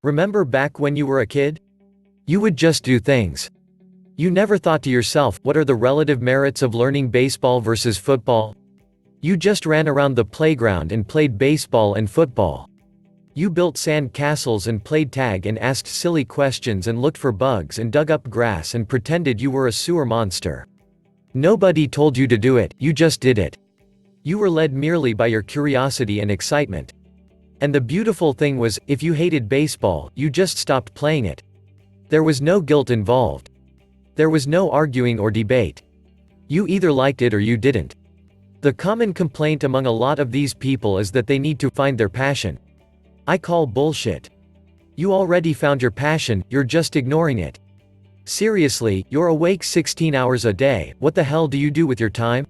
Remember back when you were a kid? You would just do things. You never thought to yourself, what are the relative merits of learning baseball versus football? You just ran around the playground and played baseball and football. You built sand castles and played tag and asked silly questions and looked for bugs and dug up grass and pretended you were a sewer monster. Nobody told you to do it, you just did it. You were led merely by your curiosity and excitement. And the beautiful thing was, if you hated baseball, you just stopped playing it. There was no guilt involved. There was no arguing or debate. You either liked it or you didn't. The common complaint among a lot of these people is that they need to find their passion. I call bullshit. You already found your passion, you're just ignoring it. Seriously, you're awake 16 hours a day, what the hell do you do with your time?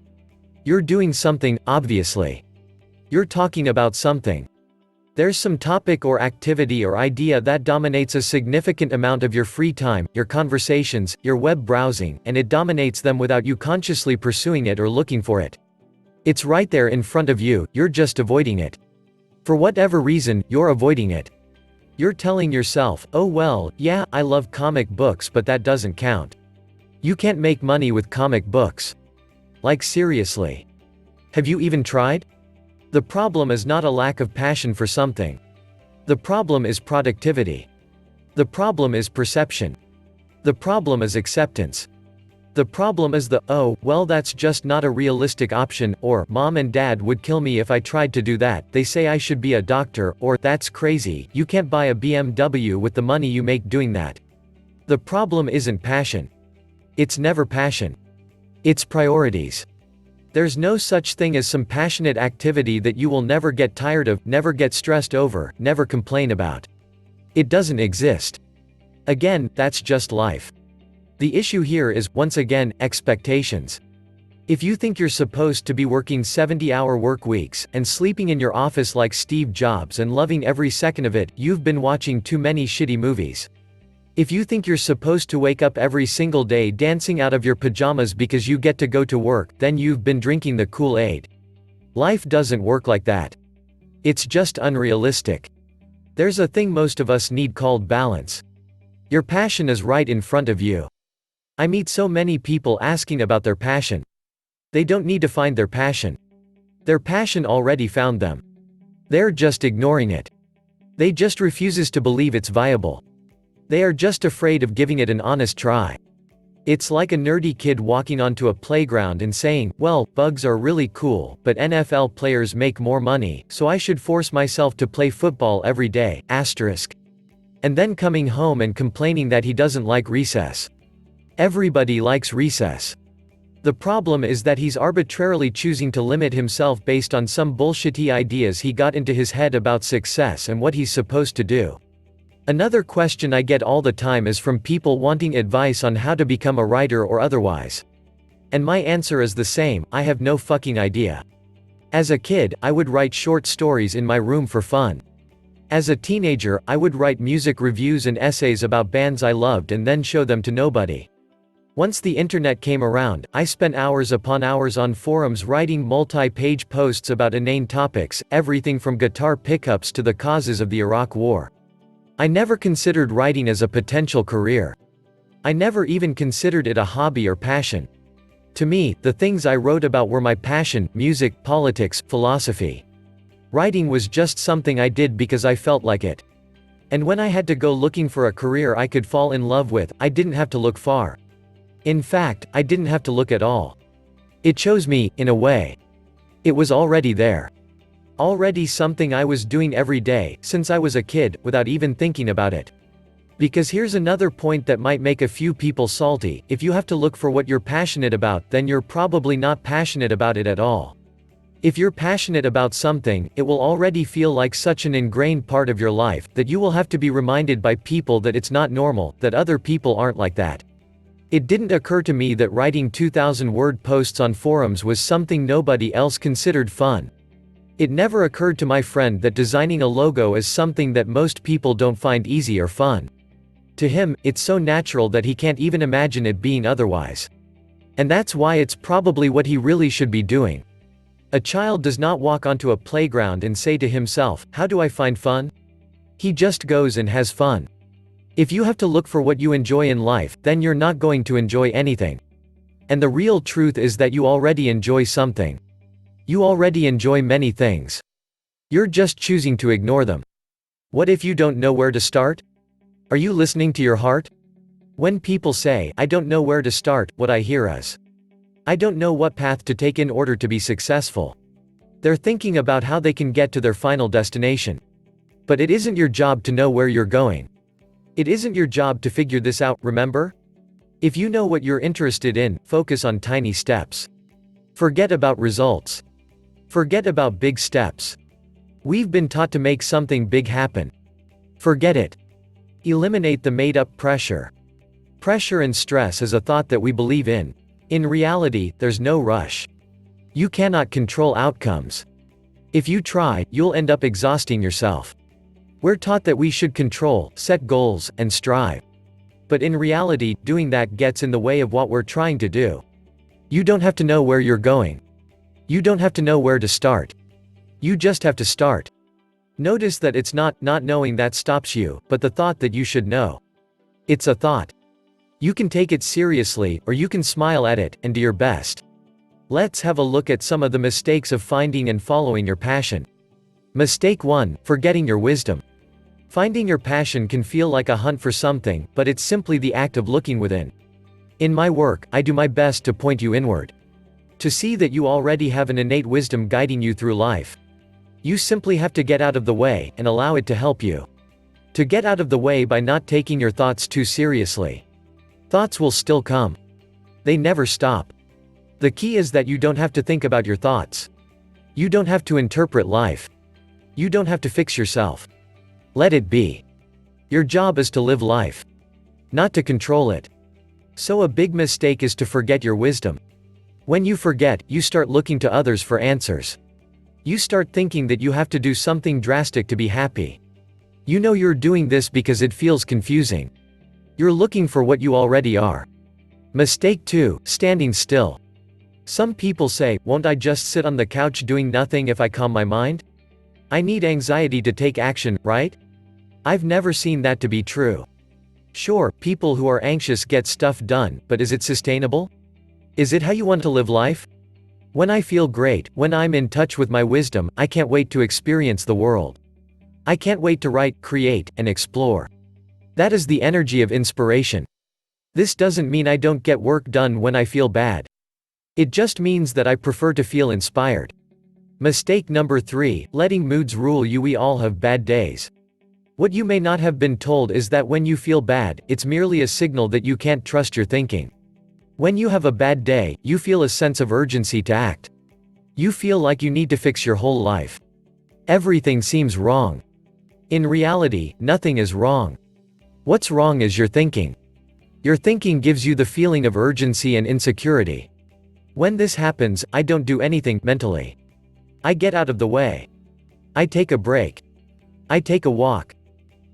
You're doing something, obviously. You're talking about something. There's some topic or activity or idea that dominates a significant amount of your free time, your conversations, your web browsing, and it dominates them without you consciously pursuing it or looking for it. It's right there in front of you, you're just avoiding it. For whatever reason, you're avoiding it. You're telling yourself, oh well, yeah, I love comic books but that doesn't count. You can't make money with comic books. Like seriously. Have you even tried? The problem is not a lack of passion for something. The problem is productivity. The problem is perception. The problem is acceptance. The problem is the, oh, well that's just not a realistic option, or, mom and dad would kill me if I tried to do that, they say I should be a doctor, or, that's crazy, you can't buy a BMW with the money you make doing that. The problem isn't passion. It's never passion. It's priorities. There's no such thing as some passionate activity that you will never get tired of, never get stressed over, never complain about. It doesn't exist. Again, that's just life. The issue here is, once again, expectations. If you think you're supposed to be working 70-hour work weeks, and sleeping in your office like Steve Jobs and loving every second of it, you've been watching too many shitty movies. If you think you're supposed to wake up every single day dancing out of your pajamas because you get to go to work, then you've been drinking the Kool-Aid. Life doesn't work like that. It's just unrealistic. There's a thing most of us need called balance. Your passion is right in front of you. I meet so many people asking about their passion. They don't need to find their passion. Their passion already found them. They're just ignoring it. They just refuses to believe it's viable. They are just afraid of giving it an honest try. It's like a nerdy kid walking onto a playground and saying, well, bugs are really cool, but NFL players make more money, so I should force myself to play football every day, asterisk. And then coming home and complaining that he doesn't like recess. Everybody likes recess. The problem is that he's arbitrarily choosing to limit himself based on some bullshitty ideas he got into his head about success and what he's supposed to do. Another question I get all the time is from people wanting advice on how to become a writer or otherwise. And my answer is the same, I have no fucking idea. As a kid, I would write short stories in my room for fun. As a teenager, I would write music reviews and essays about bands I loved and then show them to nobody. Once the internet came around, I spent hours upon hours on forums writing multi-page posts about inane topics, everything from guitar pickups to the causes of the Iraq War. I never considered writing as a potential career. I never even considered it a hobby or passion. To me, the things I wrote about were my passion: music, politics, philosophy. Writing was just something I did because I felt like it. And when I had to go looking for a career I could fall in love with, I didn't have to look far. In fact, I didn't have to look at all. It chose me, in a way. It was already there. Already something I was doing every day, since I was a kid, without even thinking about it. Because here's another point that might make a few people salty: if you have to look for what you're passionate about, then you're probably not passionate about it at all. If you're passionate about something, it will already feel like such an ingrained part of your life, that you will have to be reminded by people that it's not normal, that other people aren't like that. It didn't occur to me that writing 2,000-word posts on forums was something nobody else considered fun. It never occurred to my friend that designing a logo is something that most people don't find easy or fun. To him, it's so natural that he can't even imagine it being otherwise. And that's why it's probably what he really should be doing. A child does not walk onto a playground and say to himself, how do I find fun? He just goes and has fun. If you have to look for what you enjoy in life, then you're not going to enjoy anything. And the real truth is that you already enjoy something. You already enjoy many things. You're just choosing to ignore them. What if you don't know where to start? Are you listening to your heart? When people say, "I don't know where to start," what I hear is, "I don't know what path to take in order to be successful." They're thinking about how they can get to their final destination. But it isn't your job to know where you're going. It isn't your job to figure this out, remember? If you know what you're interested in, focus on tiny steps. Forget about results. Forget about big steps. We've been taught to make something big happen. Forget it. Eliminate the made-up pressure. Pressure and stress is a thought that we believe in. In reality, there's no rush. You cannot control outcomes. If you try, you'll end up exhausting yourself. We're taught that we should control, set goals, and strive. But in reality, doing that gets in the way of what we're trying to do. You don't have to know where you're going. You don't have to know where to start. You just have to start. Notice that it's not knowing that stops you, but the thought that you should know. It's a thought. You can take it seriously, or you can smile at it, and do your best. Let's have a look at some of the mistakes of finding and following your passion. Mistake 1: forgetting your wisdom. Finding your passion can feel like a hunt for something, but it's simply the act of looking within. In my work, I do my best to point you inward. To see that you already have an innate wisdom guiding you through life. You simply have to get out of the way, and allow it to help you. To get out of the way by not taking your thoughts too seriously. Thoughts will still come. They never stop. The key is that you don't have to think about your thoughts. You don't have to interpret life. You don't have to fix yourself. Let it be. Your job is to live life, not to control it. So a big mistake is to forget your wisdom. When you forget, you start looking to others for answers. You start thinking that you have to do something drastic to be happy. You know you're doing this because it feels confusing. You're looking for what you already are. Mistake 2: standing still. Some people say, "Won't I just sit on the couch doing nothing if I calm my mind? I need anxiety to take action, right?" I've never seen that to be true. Sure, people who are anxious get stuff done, but is it sustainable? Is it how you want to live life? When I feel great, when I'm in touch with my wisdom, I can't wait to experience the world. I can't wait to write, create, and explore. That is the energy of inspiration. This doesn't mean I don't get work done when I feel bad. It just means that I prefer to feel inspired. Mistake number 3: letting moods rule you. We all have bad days. What you may not have been told is that when you feel bad, it's merely a signal that you can't trust your thinking. When you have a bad day, you feel a sense of urgency to act. You feel like you need to fix your whole life. Everything seems wrong. In reality, nothing is wrong. What's wrong is your thinking. Your thinking gives you the feeling of urgency and insecurity. When this happens, I don't do anything mentally. I get out of the way. I take a break. I take a walk.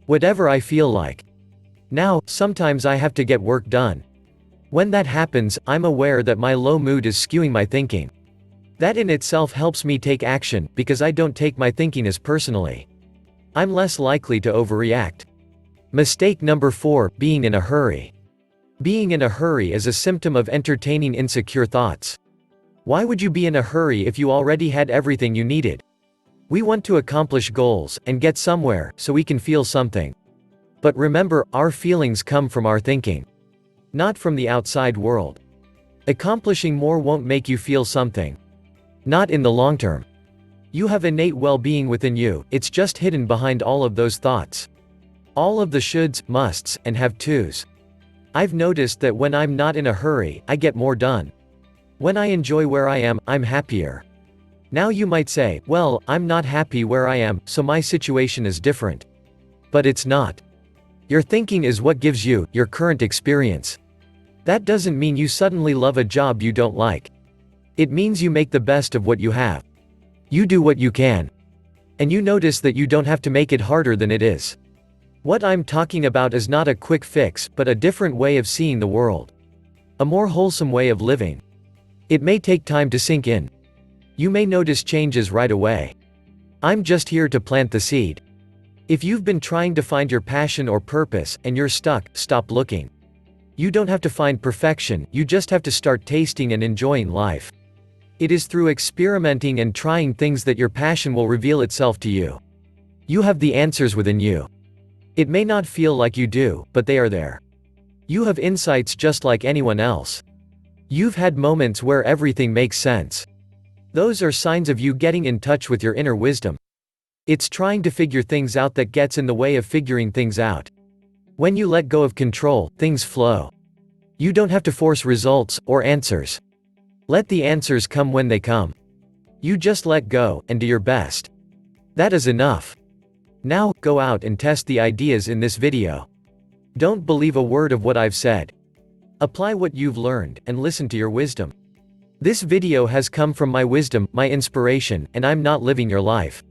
Whatever I feel like. Now, sometimes I have to get work done. When that happens, I'm aware that my low mood is skewing my thinking. That in itself helps me take action, because I don't take my thinking as personally. I'm less likely to overreact. Mistake number 4: being in a hurry. Being in a hurry is a symptom of entertaining insecure thoughts. Why would you be in a hurry if you already had everything you needed? We want to accomplish goals, and get somewhere, so we can feel something. But remember, our feelings come from our thinking. Not from the outside world. Accomplishing more won't make you feel something. Not in the long term. You have innate well-being within you, it's just hidden behind all of those thoughts. All of the shoulds, musts, and have tos. I've noticed that when I'm not in a hurry, I get more done. When I enjoy where I am, I'm happier. Now you might say, "Well, I'm not happy where I am, so my situation is different." But it's not. Your thinking is what gives you your current experience. That doesn't mean you suddenly love a job you don't like. It means you make the best of what you have. You do what you can. And you notice that you don't have to make it harder than it is. What I'm talking about is not a quick fix, but a different way of seeing the world. A more wholesome way of living. It may take time to sink in. You may notice changes right away. I'm just here to plant the seed. If you've been trying to find your passion or purpose, and you're stuck, stop looking. You don't have to find perfection, you just have to start tasting and enjoying life. It is through experimenting and trying things that your passion will reveal itself to you. You have the answers within you. It may not feel like you do, but they are there. You have insights just like anyone else. You've had moments where everything makes sense. Those are signs of you getting in touch with your inner wisdom. It's trying to figure things out that gets in the way of figuring things out. When you let go of control, things flow. You don't have to force results or answers. Let the answers come when they come. You just let go and do your best. That is enough. Now, go out and test the ideas in this video. Don't believe a word of what I've said. Apply what you've learned, and listen to your wisdom. This video has come from my wisdom, my inspiration, and I'm not living your life.